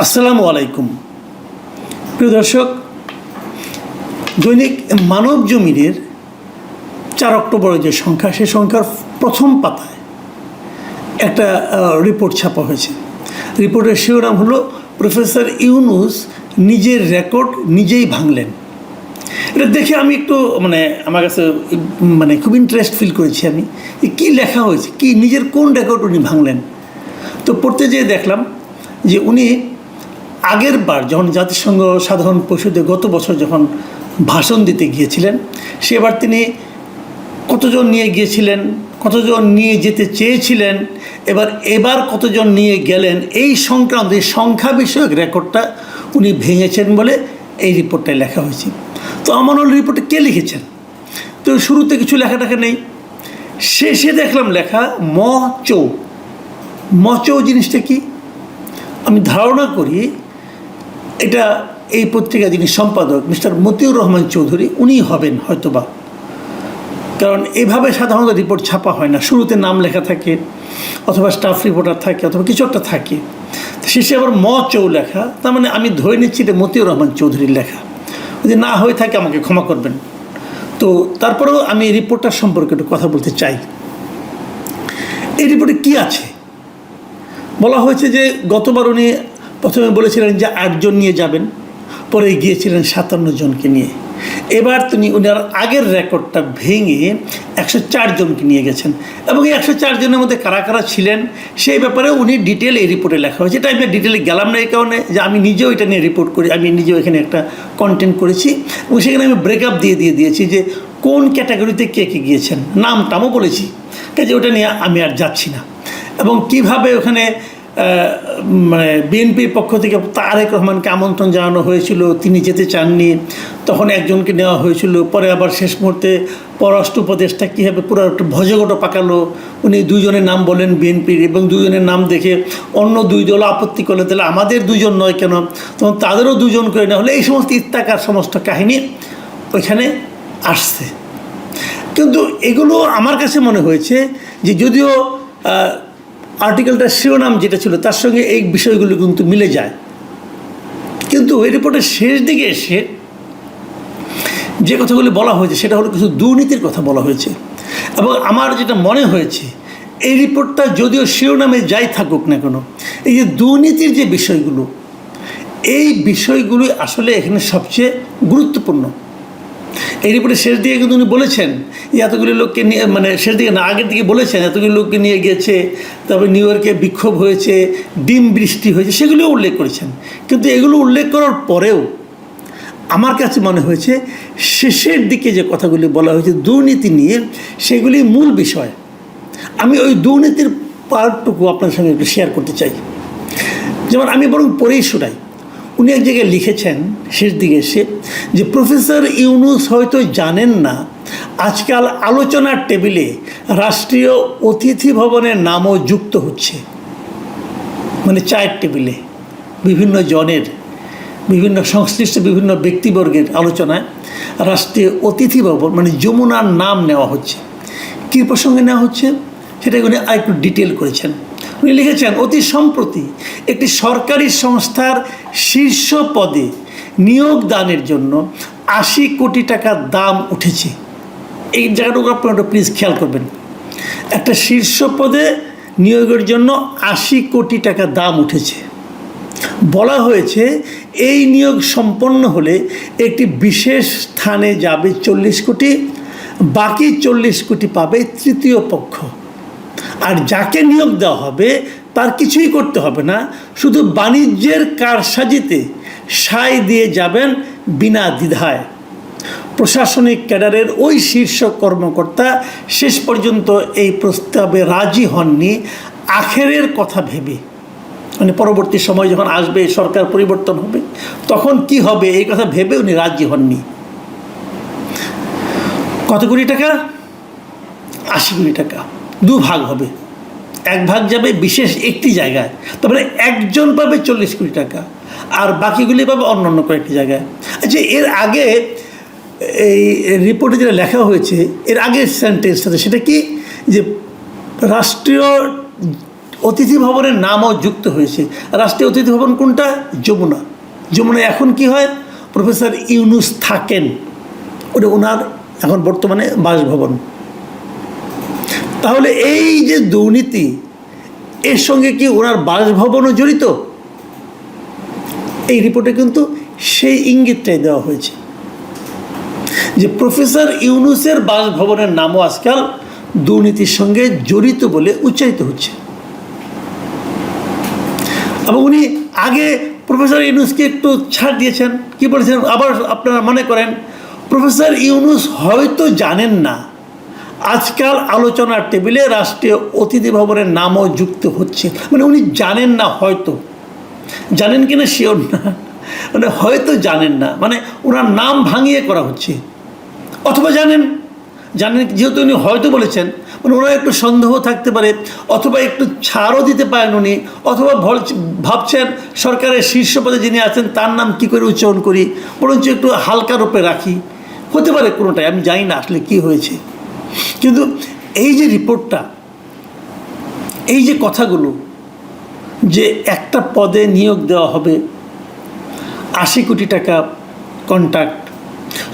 আসসালামু আলাইকুম প্রিয় দর্শক, দৈনিক মানব জমিনের 4 অক্টোবরের যে সংখ্যা, সেই সংখ্যার প্রথম পাতায় একটা রিপোর্ট ছাপা হয়েছে। রিপোর্টের শিরোনাম হলো প্রফেসর ইউনূস নিজের রেকর্ড নিজেই ভাঙলেন। এটা দেখে আমি একটু আমার কাছে খুব ইন্টারেস্ট ফিল করেছি। আমি কী লেখা হয়েছে, কি নিজের কোন রেকর্ড উনি ভাঙলেন। তো পড়তে যেয়ে দেখলাম যে উনি আগের বার যখন জাতিসংঘ সাধারণ পরিষদে গত বছর যখন ভাষণ দিতে গিয়েছিলেন, সেবার তিনি কতজন নিয়ে গিয়েছিলেন, কতজন নিয়ে যেতে চেয়েছিলেন, এবার কতজন নিয়ে গেলেন, এই সংক্রান্ত এই সংখ্যা বিষয়ক রেকর্ডটা উনি ভেঙেছেন বলে এই রিপোর্টটায় লেখা হয়েছে। তো আমার রিপোর্টে কে লিখেছেন? তো শুরুতে কিছু লেখাটাকে নেই, শেষে দেখলাম লেখা মচৌ জিনিসটা কি আমি ধারণা করি এটা এই পত্রিকা যিনি সম্পাদক মিস্টার মতিউর রহমান চৌধুরী, উনিই হবেন হয়তোবা। কারণ এভাবে সাধারণত রিপোর্ট ছাপা হয় না, শুরুতে নাম লেখা থাকে অথবা স্টাফ রিপোর্টার থাকে অথবা কিছু একটা থাকে, শেষে আবার চৌ লেখা। তার মানে আমি ধরে নিচ্ছি এটা মতিউর রহমান চৌধুরীর লেখা। যদি না হয়ে থাকে আমাকে ক্ষমা করবেন। তো তারপরেও আমি এই রিপোর্টটার সম্পর্কে একটু কথা বলতে চাই। এই রিপোর্টে কি আছে বলা হয়েছে যে গতবার উনি প্রথমে বলেছিলেন যে 8 জন নিয়ে যাবেন, পরে গিয়েছিলেন 57 জনকে নিয়ে। এবার উনার আগের রেকর্ডটা ভেঙে 104 জনকে নিয়ে গেছেন, এবং এই 104 জনের মধ্যে কারা কারা ছিলেন সেই ব্যাপারে উনি ডিটেল এই রিপোর্টে লেখা হয়েছে। এটা আমি ডিটেলে গেলাম না এই কারণে যে আমি নিজেও এটা নিয়ে রিপোর্ট করি, আমি নিজেও এখানে একটা কন্টেন্ট করেছি এবং সেখানে আমি ব্রেকআপ দিয়েছি যে কোন ক্যাটাগরিতে কে কে গিয়েছেন, নামটামও বলেছি, কাজে ওটা নিয়ে আমি আর যাচ্ছি না। এবং কিভাবে ওখানে বিএনপির পক্ষ থেকে তারেক রহমানকে আমন্ত্রণ জানানো হয়েছিল, তিনি যেতে চাননি, তখন একজনকে নেওয়া হয়েছিল, পরে আবার শেষ মুহূর্তে পররাষ্ট্র উপদেষ্টা কীভাবে পুরো একটা ভজগটো পাকালো, উনি 2 জনের নাম বলেন বিএনপির, এবং 2 জনের নাম দেখে অন্য 2 দল আপত্তি করলে তাহলে আমাদের 2 জন নয় কেন, তখন তাদেরও 2 জন করে নেওয়া হলে, এই সমস্ত ইত্যাকার সমস্ত কাহিনী ওইখানে আসছে। কিন্তু এগুলো আমার কাছে মনে হয়েছে যে যদিও আর্টিকেলটার শিরোনাম যেটা ছিল তার সঙ্গে এই বিষয়গুলো কিন্তু মিলে যায়, কিন্তু এই রিপোর্টের শেষ দিকে এসে যে কথাগুলি বলা হয়েছে সেটা হলো কিছু দুর্নীতির কথা বলা হয়েছে। এবং আমার যেটা মনে হয়েছে এই রিপোর্টটা যদিও শিরোনামে যাই থাকুক না কেন, এই যে দুর্নীতির যে বিষয়গুলো, এই বিষয়গুলি আসলে এখানে সবচেয়ে গুরুত্বপূর্ণ। এই রিপোর্টের শেষ দিকে কিন্তু উনি বলেছেন যে এতগুলি লোককে নিয়ে, শেষ দিকে না আগের দিকে বলেছেন এতগুলি লোককে নিয়ে গিয়েছে, তারপরে নিউ ইয়র্কে বিক্ষোভ হয়েছে, ডিম বৃষ্টি হয়েছে, সেগুলিও উল্লেখ করেছেন। কিন্তু এগুলো উল্লেখ করার পরেও আমার কাছে মনে হয়েছে শেষের দিকে যে কথাগুলি বলা হয়েছে দুর্নীতি নিয়ে, সেগুলি মূল বিষয়। আমি ওই দুর্নীতির পার্টটুকু আপনার সঙ্গে একটু শেয়ার করতে চাই। যেমন আমি বরং পড়েই শোনাই। উনি এক জায়গায় লিখেছেন শেষ দিকে এসে যে প্রফেসর ইউনূস হয়তো জানেন না আজকাল আলোচনার টেবিলে রাষ্ট্রীয় অতিথি ভবনের নামও যুক্ত হচ্ছে। চায়ের টেবিলে বিভিন্ন জনের, বিভিন্ন সংশ্লিষ্ট বিভিন্ন ব্যক্তিবর্গের আলোচনায় রাষ্ট্রীয় অতিথি ভবন যমুনার নাম নেওয়া হচ্ছে। কী প্রসঙ্গে নেওয়া হচ্ছে সেটা উনি আরেকটু ডিটেল করেছেন। উনি লিখেছেন অতি সম্প্রতি একটি সরকারি সংস্থার শীর্ষ পদে নিয়োগ দানের জন্য 80 কোটি টাকার দাম উঠেছে। এই জায়গাটুকু আপনারা প্লিজ খেয়াল করবেন। একটা শীর্ষ পদে নিয়োগের জন্য 80 কোটি টাকা দাম উঠেছে। বলা হয়েছে এই নিয়োগ সম্পন্ন হলে একটি বিশেষ স্থানে যাবে 40 কোটি, বাকি 40 কোটি পাবে তৃতীয় পক্ষ। আর যাকে নিয়োগ দেওয়া হবে তার কিছুই করতে হবে না, শুধু বাণিজ্যের কারসাজিতে সায় দিয়ে যাবেন বিনা দ্বিধায়। প্রশাসনিক ক্যাডারের ওই শীর্ষ কর্মকর্তা শেষ পর্যন্ত এই প্রস্তাবে রাজি হননি আখেরের কথা ভেবে। পরবর্তী সময় যখন আসবে, সরকার পরিবর্তন হবে, তখন কি হবে এই কথা ভেবে উনি রাজি হননি। কত কোটি টাকা? 80 কোটি টাকা। 2 ভাগ হবে, 1 ভাগ যাবে বিশেষ একটি জায়গায়, তারপরে একজন পাবে 40 কোটি টাকা, আর বাকিগুলি পাবে অন্য কয়েকটি জায়গায়। আচ্ছা, এর আগে এই রিপোর্টে যেটা লেখা হয়েছে, এর আগের সেন্টেন্সটা সেটা কি, যে রাষ্ট্রীয় অতিথি ভবনের নামও যুক্ত হয়েছে। রাষ্ট্রীয় অতিথি ভবন কোনটা? যমুনা। যমুনা এখন কি হয়, প্রফেসর ইউনূস থাকেন, ওটা ওনার এখন বর্তমানে বাসভবন। তাহলে এই যে দুর্নীতি, এর সঙ্গে কি ওনার বাসভবনও জড়িত? এই রিপোর্টে কিন্তু সেই ইঙ্গিতটাই দেওয়া হয়েছে যে প্রফেসর ইউনূসের বাসভবনের নামও আজকাল দুর্নীতির সঙ্গে জড়িত বলে উচ্চারিত হচ্ছে। এবং উনি আগে প্রফেসর ইউনূসকে একটু ছাড় দিয়েছেন, কি বলেছেন আবার আপনারা মনে করেন, প্রফেসর ইউনূস হয়তো জানেন না আজকাল আলোচনার টেবিলে রাষ্ট্রীয় অতিথি ভবনের নামও যুক্ত হচ্ছে। মানে উনি জানেন না, হয়তো জানেন কিনা শিওর না, মানে হয়তো জানেন না, মানে ওনার নাম ভাঙিয়ে করা হচ্ছে। অথবা জানেন যেহেতু উনি হয়তো বলেছেন, মানে ওনার একটু সন্দেহ থাকতে পারে, অথবা একটু ছাড়ও দিতে পারেন উনি, অথবা ভাবছেন সরকারের শীর্ষ পদে যিনি আছেন তার নাম কি করে উচ্চারণ করি, বরঞ্চ একটু হালকা রূপে রাখি, হতে পারে কোনোটাই, আমি জানি না আসলে কী হয়েছে। কিন্তু এই যে রিপোর্টটা, এই যে কথাগুলো, যে একটা পদে নিয়োগ দেওয়া হবে, 80 কোটি টাকা কন্ট্রাক্ট,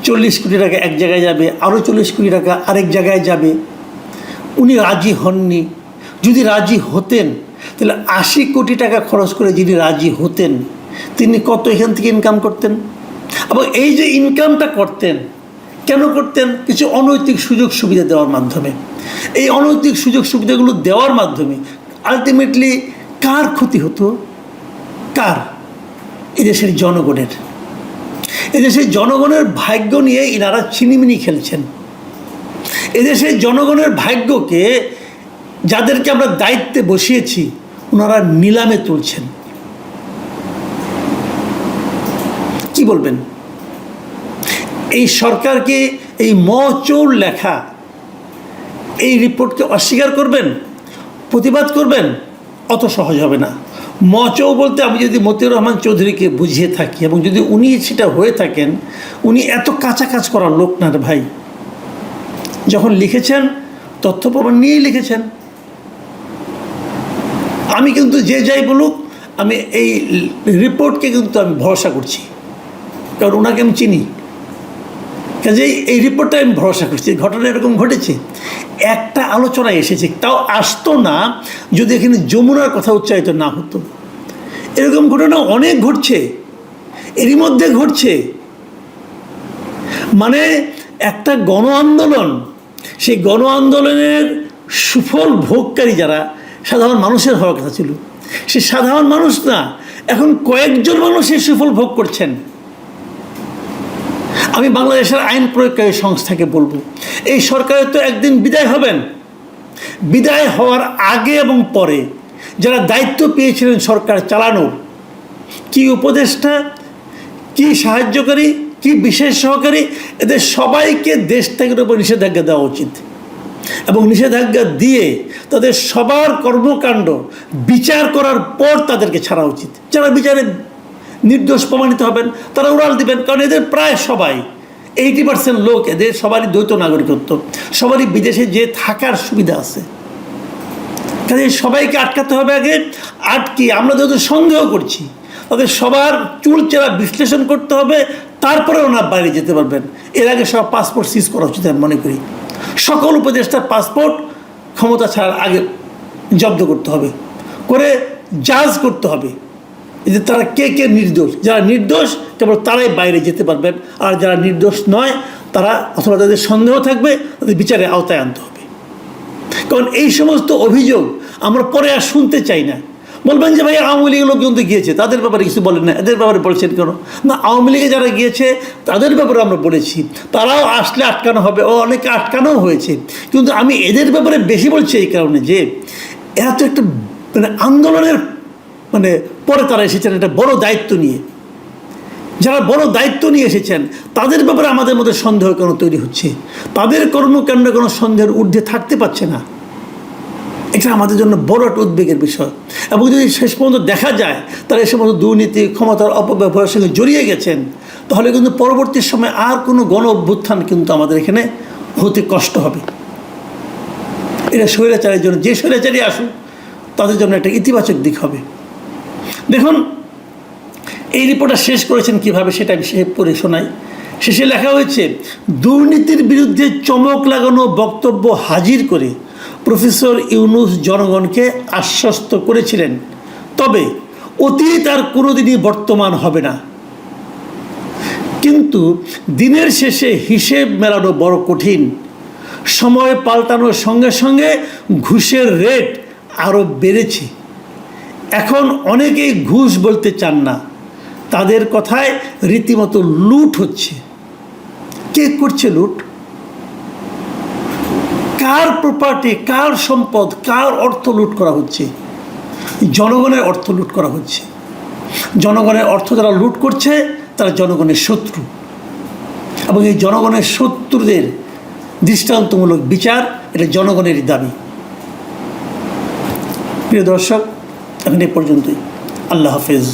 40 কোটি টাকা এক জায়গায় যাবে, আরও 40 কোটি টাকা আরেক জায়গায় যাবে, উনি রাজি হননি। যদি রাজি হতেন তাহলে 80 কোটি টাকা খরচ করে যিনি রাজি হতেন তিনি কত এখান থেকে ইনকাম করতেন? এবং এই যে ইনকামটা করতেন, কেন করতেন? কিছু অনৈতিক সুযোগ সুবিধা দেওয়ার মাধ্যমে। এই অনৈতিক সুযোগ সুবিধাগুলো দেওয়ার মাধ্যমে আলটিমেটলি কার ক্ষতি হতো? কার? এদেশের জনগণের। এদেশের জনগণের ভাগ্য নিয়ে ইনারা ছিনিমিনি খেলছেন। এদেশের জনগণের ভাগ্যকে, যাদেরকে আমরা দায়িত্বে বসিয়েছি, ওনারা নিলামে তুলছেন। কি বলবেন? এই সরকারকে এই মচৌর লেখা এই রিপোর্টকে অস্বীকার করবেন, প্রতিবাদ করবেন? অত সহজ হবে না। মচৌ বলতে আমি যদি মতিউর রহমান চৌধুরীকে বুঝিয়ে থাকি, এবং যদি উনি সেটা হয়ে থাকেন, উনি এত কাঁচা কাজ করার লোক না রে ভাই। যখন লিখেছেন তথ্য প্রমাণ নিয়েই লিখেছেন। আমি কিন্তু যে যাই বলুক, আমি এই রিপোর্টকে কিন্তু আমি ভরসা করছি, কারণ ওনাকে আমি চিনি। কাজেই এই রিপোর্টটা আমি ভরসা করছি। ঘটনা এরকম ঘটেছে, একটা আলোচনায় এসেছে, তাও আসতো না যদি এখানে যমুনার কথা উচ্চারিত না হতো। এরকম ঘটনা অনেক ঘটছে, এরই মধ্যে ঘটছে। মানে একটা গণ আন্দোলন, সেই গণ আন্দোলনের সুফল ভোগকারী যারা সাধারণ মানুষের হওয়ার কথা ছিল, সে সাধারণ মানুষ না, এখন কয়েকজন মানুষ এই সুফল ভোগ করছেন। আমি বাংলাদেশের আইন প্রয়োগকারী সংস্থাকে বলবো, এই সরকারের তো একদিন বিদায় হবেন। বিদায় হওয়ার আগে এবং পরে যারা দায়িত্ব পেয়েছিলেন সরকার চালানোর, কি উপদেষ্টা, কি সাহায্যকারী, কি বিশেষ সহকারী, এদের সবাইকে দেশ ত্যাগের উপর নিষেধাজ্ঞা দেওয়া উচিত। এবং নিষেধাজ্ঞা দিয়ে তাদের সবার কর্মকাণ্ড বিচার করার পর তাদেরকে ছাড়া উচিত। যারা বিচারে নির্দোষ প্রমাণিত হবেন তারা উড়াল দিবেন, কারণ এদের প্রায় সবাই 80% লোক, এদের সবারই দ্বৈত নাগরিকত্ব, সবারই বিদেশে যে থাকার সুবিধা আছে। কাজে সবাইকে আটকাতে হবে আগে। আটকে আমরা যাদের সন্দেহ করছি তাদের সবার চুলচেরা বিশ্লেষণ করতে হবে, তারপরে ওনার বাইরে যেতে পারবেন। এর আগে সব পাসপোর্ট সিজ করা উচিত আমি মনে করি। সকল উপদেষ্টার পাসপোর্ট ক্ষমতা ছাড়ার আগে জব্দ করতে হবে, করে জাজ করতে হবে যে তারা কে কে নির্দোষ। যারা নির্দোষ কেবল তারাই বাইরে যেতে পারবেন, আর যারা নির্দোষ নয় তারা, অথবা তাদের সন্দেহ থাকবে, তাদের বিচারের আওতায় আনতে হবে। কারণ এই সমস্ত অভিযোগ আমরা পরে আর শুনতে চাই না। বলবেন যে ভাই আওয়ামী লীগের লোকজন তো গিয়েছে, তাদের ব্যাপারে কিছু বলেন না, এদের ব্যাপারে বলছেন কেন? না, আওয়ামী লীগে যারা গিয়েছে তাদের ব্যাপারে আমরা বলেছি, তারাও আসলে আটকানো হবে, ও অনেকে আটকানো হয়েছে। কিন্তু আমি এদের ব্যাপারে বেশি বলছি এই কারণে যে এরা তো একটা মানে আন্দোলনের মানে পরে তারা এসেছেন একটা বড় দায়িত্ব নিয়ে। যারা বড় দায়িত্ব নিয়ে এসেছেন তাদের ব্যাপারে আমাদের মধ্যে সন্দেহ কেন তৈরি হচ্ছে? তাদের কর্মকাণ্ড কোনো সন্দেহের ঊর্ধ্বে থাকতে পারছে না। এটা আমাদের জন্য বড় একটা উদ্বেগের বিষয়। এবং যদি শেষ পর্যন্ত দেখা যায় তারা এই সমস্ত দুর্নীতি, ক্ষমতার অপব্যবহারের সঙ্গে জড়িয়ে গেছেন, তাহলে কিন্তু পরবর্তী সময় আর কোনো গণ অভ্যুত্থান কিন্তু আমাদের এখানে হতে কষ্ট হবে। এটা স্বৈরাচারের জন্য, যে স্বৈরাচারী আসুক তাদের জন্য একটা ইতিবাচক দিক হবে। দেখুন, এই রিপোর্টটা শেষ করেছেন কিভাবে সেটা আমি পড়ে শোনাই। শেষে লেখা হয়েছে, দুর্নীতির বিরুদ্ধে চমক লাগানো বক্তব্য হাজির করে প্রফেসর ইউনূস জনগণকে আশ্বস্ত করেছিলেন, তবে অতীত আর কোনোদিনই বর্তমান হবে না। কিন্তু দিনের শেষে হিসেব মেলানো বড় কঠিন। সময় পাল্টানোর সঙ্গে সঙ্গে ঘুষের রেট আরও বেড়েছে। এখন অনেকেই ঘুষ বলতে চান না, তাদের কথায় রীতিমতো লুট হচ্ছে। কে করছে লুট? কার প্রপার্টি, কার সম্পদ, কার অর্থ লুট করা হচ্ছে? জনগণের অর্থ লুট করা হচ্ছে। জনগণের অর্থ যারা লুট করছে তারা জনগণের শত্রু, এবং এই জনগণের শত্রুদের দৃষ্টান্তমূলক বিচার এটা জনগণেরই দাবি। প্রিয় দর্শক, এখন এই পর্যন্তই। আল্লাহ হাফেজ।